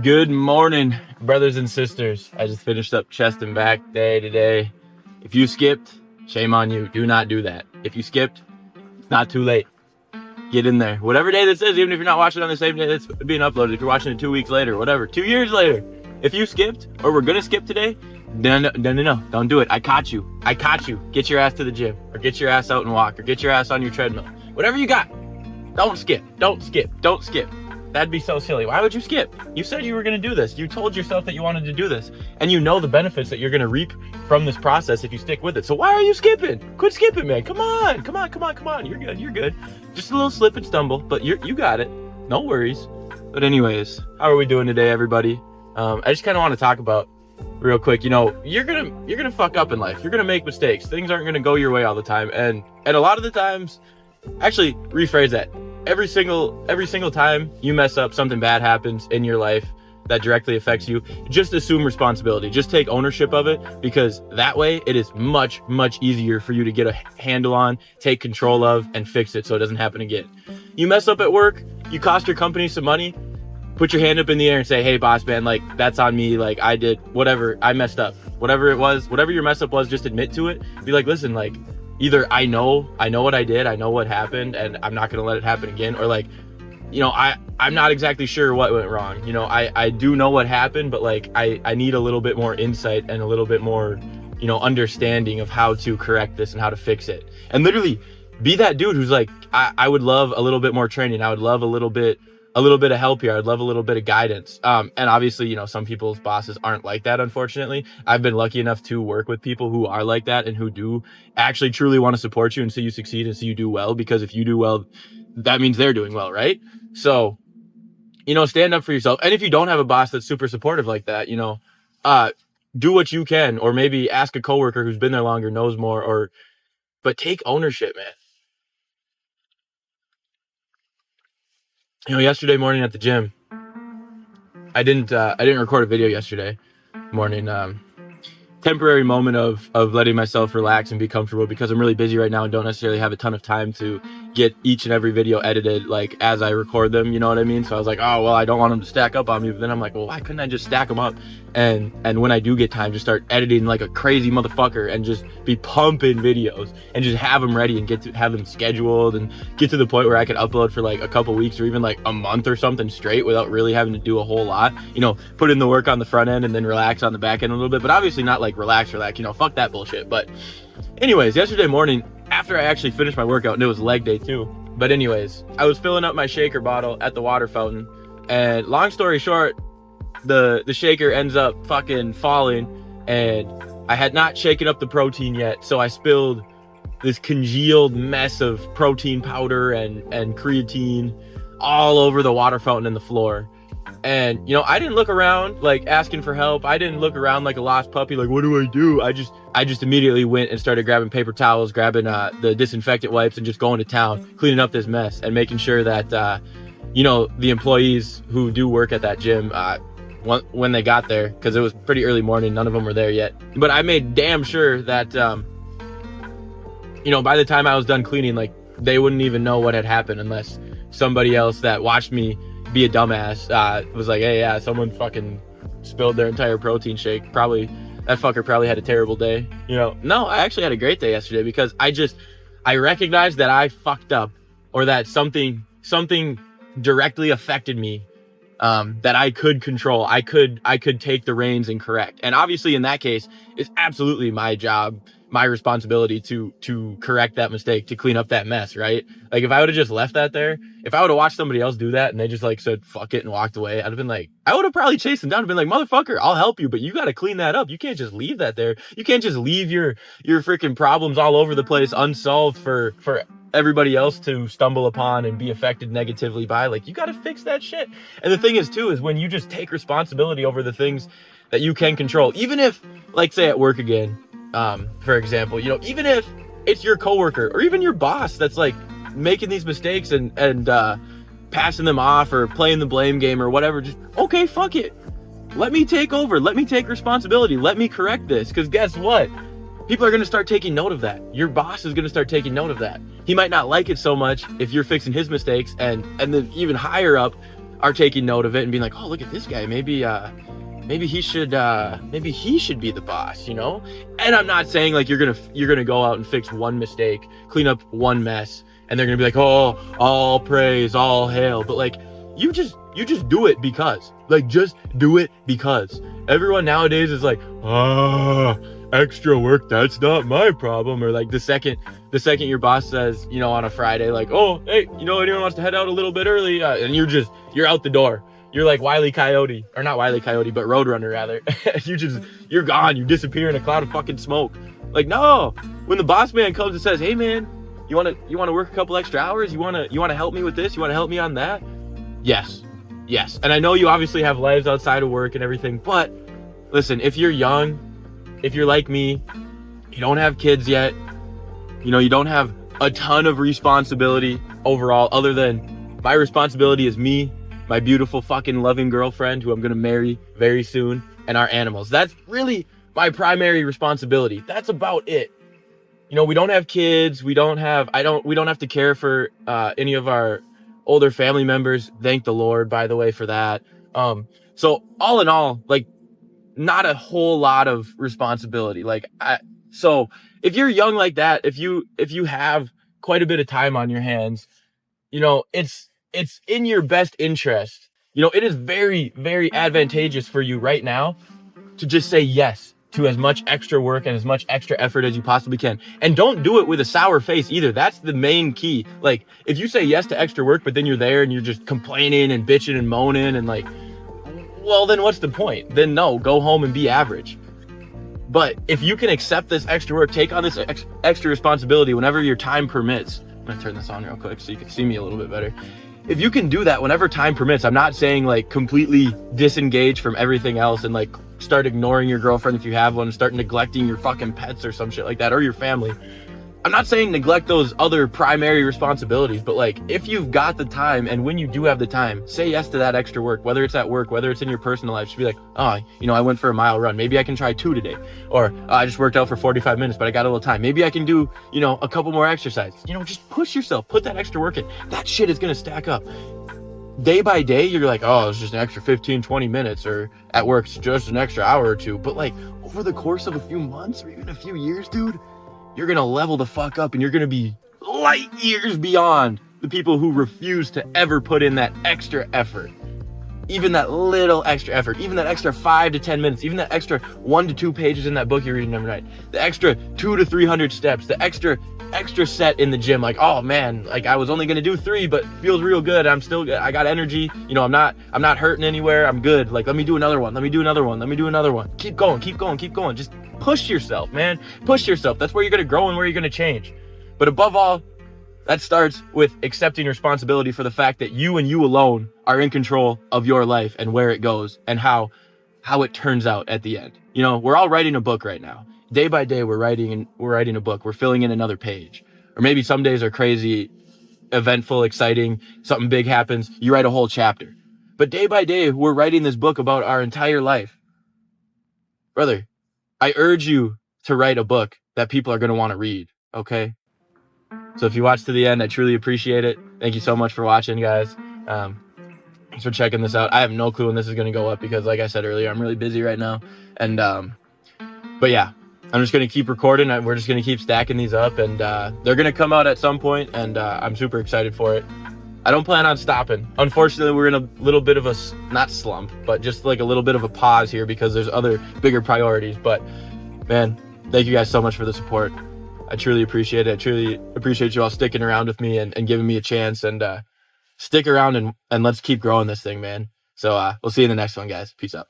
Good morning, brothers and sisters. I just finished up chest and back day today. If you skipped, shame on you. Do not do that. If you skipped, it's not too late. Get in there. Whatever day this is, even if you're not watching on the same day that's being uploaded, if you're watching it 2 weeks later, whatever, 2 years later, if you skipped or we're gonna skip today, no, don't do it. I caught you. Get your ass to the gym, or get your ass out and walk, or get your ass on your treadmill. Whatever you got. Don't skip. That'd be so silly. Why would you skip? You said you were going to do this. You told yourself that you wanted to do this. And you know the benefits that you're going to reap from this process if you stick with it. So why are you skipping? Quit skipping, man. Come on. You're good. Just a little slip and stumble, but you got it. No worries. But anyways, how are we doing today, everybody? I just kind of want to talk about real quick, you're gonna fuck up in life. You're gonna make mistakes. Things aren't gonna go your way all the time. And a lot of the times, actually rephrase that. Every single time you mess up, something bad happens in your life that directly affects you. Just assume responsibility. Just take ownership of it, because that way it is much easier for you to get a handle on, take control of, and fix it so it doesn't happen again. You mess up at work, you cost your company some money, put your hand up in the air and say, hey boss man, like that's on me, like I did whatever, I messed up. Whatever it was, whatever your mess up was, just admit to it. Be like, listen, like either I know what I did, I know what happened, and I'm not gonna let it happen again, or like, I'm not exactly sure what went wrong. I do know what happened, but like I need a little bit more insight and a little bit more, understanding of how to correct this and how to fix it. And literally be that dude who's like, I would love a little bit more training. I would love a little bit of help here. I'd love a little bit of guidance. And obviously, some people's bosses aren't like that, unfortunately. I've been lucky enough to work with people who are like that and who do actually truly want to support you and see you succeed and see you do well, because if you do well, that means they're doing well, right? So, stand up for yourself. And if you don't have a boss that's super supportive like that, do what you can, or maybe ask a coworker who's been there longer, knows more, but take ownership, man. Yesterday morning at the gym, I didn't record a video yesterday morning. Temporary moment of letting myself relax and be comfortable, because I'm really busy right now and don't necessarily have a ton of time to get each and every video edited like as I record them, you know what I mean? So I was like, oh well, I don't want them to stack up on me, but then I'm like, well, why couldn't I just stack them up and when I do get time, just start editing like a crazy motherfucker and just be pumping videos and just have them ready and get to have them scheduled and get to the point where I could upload for like a couple weeks or even like a month or something straight without really having to do a whole lot. Put in the work on the front end and then relax on the back end a little bit, but obviously not like relax, fuck that bullshit. But anyways, yesterday morning, after I actually finished my workout, and it was leg day too, but anyways, I was filling up my shaker bottle at the water fountain, and long story short, the shaker ends up fucking falling, and I had not shaken up the protein yet, so I spilled this congealed mess of protein powder and creatine all over the water fountain and the floor. And I didn't look around like asking for help. I didn't look around like a lost puppy, like what do I do? I just immediately went and started grabbing paper towels, grabbing the disinfectant wipes, and just going to town, cleaning up this mess and making sure that the employees who do work at that gym, when they got there, because it was pretty early morning, none of them were there yet, but I made damn sure that by the time I was done cleaning, like they wouldn't even know what had happened, unless somebody else that watched me be a dumbass was like, hey, yeah, someone fucking spilled their entire protein shake. That fucker probably had a terrible day. No, I actually had a great day yesterday, because I recognized that I fucked up, or that something directly affected me, that I could control. I could take the reins and correct. And obviously in that case, it's absolutely my job, my responsibility to correct that mistake, to clean up that mess, right? Like if I would have just left that there, if I would have watched somebody else do that and they just like said fuck it and walked away, I'd have been like, I would have probably chased them down and been like, motherfucker, I'll help you, but you got to clean that up. You can't just leave that there. You can't just leave your freaking problems all over the place unsolved for everybody else to stumble upon and be affected negatively by. Like, you got to fix that shit. And the thing is too, is when you just take responsibility over the things that you can control, even if, like, say at work again, for example, even if it's your coworker or even your boss that's like making these mistakes and passing them off or playing the blame game or whatever, just, okay, fuck it. Let me take over. Let me take responsibility. Let me correct this. Because guess what? People are going to start taking note of that. Your boss is going to start taking note of that. He might not like it so much if you're fixing his mistakes, and then even higher up are taking note of it and being like, oh, look at this guy. Maybe he should be the boss, you know? And I'm not saying like you're gonna go out and fix one mistake, clean up one mess, and they're gonna be like, oh, all praise, all hail. But like, you just do it because. Like, just do it because. Everyone nowadays is like, extra work, that's not my problem. Or like the second your boss says, you know, on a Friday, like, oh, hey, you know, anyone wants to head out a little bit early, and you're out the door. You're like Wile E. Coyote, or not Wile E. Coyote, but Roadrunner rather. You're gone. You disappear in a cloud of fucking smoke. Like, no. When the boss man comes and says, hey man, you wanna work a couple extra hours? You wanna help me with this? You wanna help me on that? Yes. And I know you obviously have lives outside of work and everything, but listen, if you're young, if you're like me, you don't have kids yet, you know, you don't have a ton of responsibility overall, other than my responsibility is me, my beautiful fucking loving girlfriend who I'm gonna marry very soon, and our animals. That's really my primary responsibility. That's about it. You know, we don't have kids, we don't have to care for any of our older family members. Thank the Lord, by the way, for that. So all in all, like, not a whole lot of responsibility. So if you're young like that, if you have quite a bit of time on your hands, you know, it's in your best interest. You know, it is very, very advantageous for you right now to just say yes to as much extra work and as much extra effort as you possibly can. And don't do it with a sour face either. That's the main key. Like, if you say yes to extra work, but then you're there and you're just complaining and bitching and moaning and like, well, then what's the point? Then no, go home and be average. But if you can accept this extra work, take on this extra responsibility whenever your time permits. I'm gonna turn this on real quick so you can see me a little bit better. If you can do that whenever time permits, I'm not saying like completely disengage from everything else and like start ignoring your girlfriend if you have one, start neglecting your fucking pets or some shit like that, or your family. I'm not saying neglect those other primary responsibilities, but like, if you've got the time, and when you do have the time, say yes to that extra work, whether it's at work, whether it's in your personal life. Just be like, oh, you know, I went for a mile run. Maybe I can try 2 today. Or I just worked out for 45 minutes, but I got a little time. Maybe I can do, you know, a couple more exercises. You know, just push yourself, put that extra work in. That shit is going to stack up. Day by day, you're like, oh, it's just an extra 15, 20 minutes, or at work, it's just an extra hour or two. But like, over the course of a few months or even a few years, dude, you're going to level the fuck up, and you're going to be light years beyond the people who refuse to ever put in that extra effort. Even that little extra effort, even that extra 5 to 10 minutes, even that extra 1 to 2 pages in that book you're reading every night, the extra 200 to 300 steps, the extra set in the gym. Like, oh man, like I was only going to do 3, but feels real good. I'm still good. I got energy. You know, I'm not hurting anywhere. I'm good. Like, let me do another one. Let me do another one. Keep going. Just push yourself, man. Push yourself. That's where you're going to grow and where you're going to change. But above all, that starts with accepting responsibility for the fact that you and you alone are in control of your life and where it goes and how it turns out at the end. You know, we're all writing a book right now. Day by day, we're writing a book. We're filling in another page. Or maybe some days are crazy, eventful, exciting. Something big happens. You write a whole chapter. But day by day, we're writing this book about our entire life. Brother, I urge you to write a book that people are going to want to read, okay? So if you watch to the end, I truly appreciate it. Thank you so much for watching, guys. Thanks for checking this out. I have no clue when this is going to go up because, like I said earlier, I'm really busy right now. And, but yeah, I'm just going to keep recording. We're just going to keep stacking these up, and they're going to come out at some point, and I'm super excited for it. I don't plan on stopping. Unfortunately, we're in a little bit of a, not slump, but just like a little bit of a pause here because there's other bigger priorities. But man, thank you guys so much for the support. I truly appreciate it. I truly appreciate you all sticking around with me and giving me a chance, and stick around and let's keep growing this thing, man. So we'll see you in the next one, guys. Peace out.